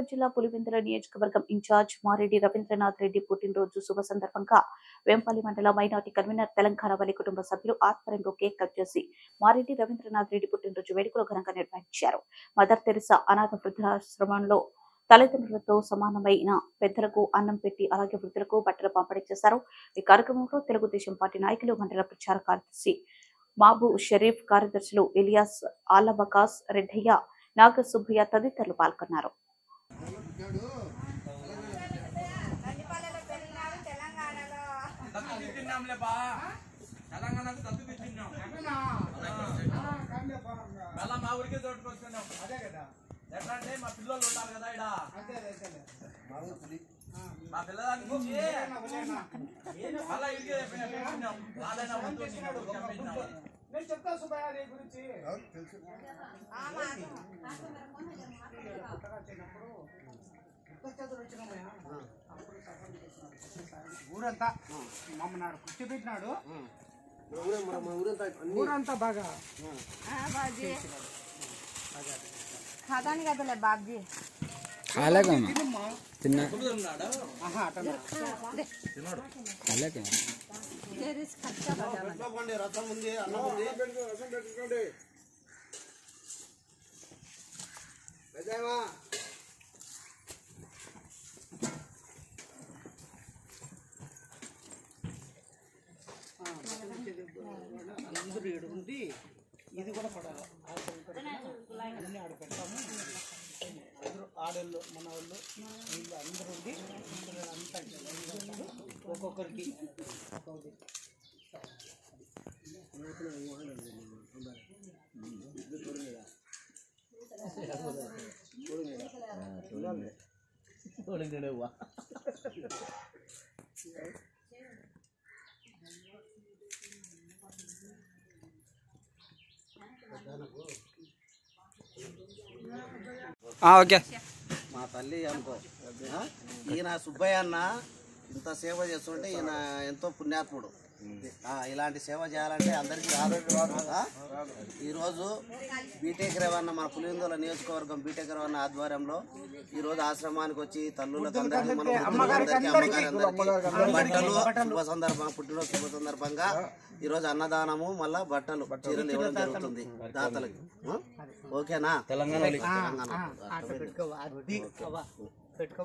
కడప జిల్లా పులివెందుల నియోజకవర్గం ఇన్ఛార్జ్ మారెడ్డి రవీంద్రనాథ్ రెడ్డి పుట్టినరోజు శుభ సందర్భంగా వేంపల్లి మండల మైనార్టీ కన్వీనర్ తెలంగాణ వలి కుటుంబ సభ్యులు ఆధ్వర్యంలో కేక్ కట్ చేసి మారెడ్డి రవీంద్రనాథ్ రెడ్డి పుట్టినరోజు వేడుకలు ఘనంగా నిర్వహించారు. మదర్ తెరిసా అనాథ వృద్ధాశ్రమంలో తల్లిదండ్రులతో సమానమైన పెద్దలకు అన్నం పెట్టి అలాగే వృద్ధులకు బట్టలు పంపిణీ చేశారు. ఈ కార్యక్రమంలో తెలుగుదేశం పార్టీ నాయకులు, మండల ప్రచార కార్యదర్శి మాబు షరీఫ్, కార్యదర్శులు ఇలియాస్, ఆలబకాస్, రెడ్డయ్య, నాగసుబ్బయ్య తదితరులు పాల్గొన్నారు. మా పిల్లలు ఉంటారు కదా ఇక్కడ మా పిల్లదాని గురించి అలా నేను చెప్తా సుబ్బయ్య గురించి ఊరంతా మమ్మల్ని కూర్చోబెట్టినాడు. ఊరంతా బాగా खादानी का तो ले बाप जी खाला का तिन्ना खाला का तेरिस खर्चा बजाना పండి రసం ఉంది, అన్నం ఉంది, రసం పెట్టుకోండి. పెద్దయ్యా అందరూ ఏడు ఉండి ఇది కూడా పడాలి. అన్ని ఆడ పెడతాము. అందరూ ఆడళ్ళు, మన వాళ్ళు, వీళ్ళు అందరూ ఉండి అంతా ఒక్కొక్కరికి ఓకే. మా తల్లి అనుకో. ఈయన సుబ్బయ్య అన్న ఇంత సేవ చేస్తుంటే ఈయన ఎంతో పుణ్యాత్ముడు. ఇలాంటి సేవ చేయాలంటే అందరికీ రాదు. ఈరోజు బీటెక్ రేవన్న, మన పులివెందుల నియోజకవర్గం బీటెక్ రేవన్న ఆధ్వర్యంలో ఈరోజు ఆశ్రమానికి వచ్చి తల్లులకు అందరికీ, మన బట్టలు శుభ సందర్భంగా, పుట్టినరోజు శుభ సందర్భంగా ఈరోజు అన్నదానము, మళ్ళా బట్టలు, చీరలు ఇవ్వడం జరుగుతుంది దాతలకి. ఓకేనా? తెలంగాణ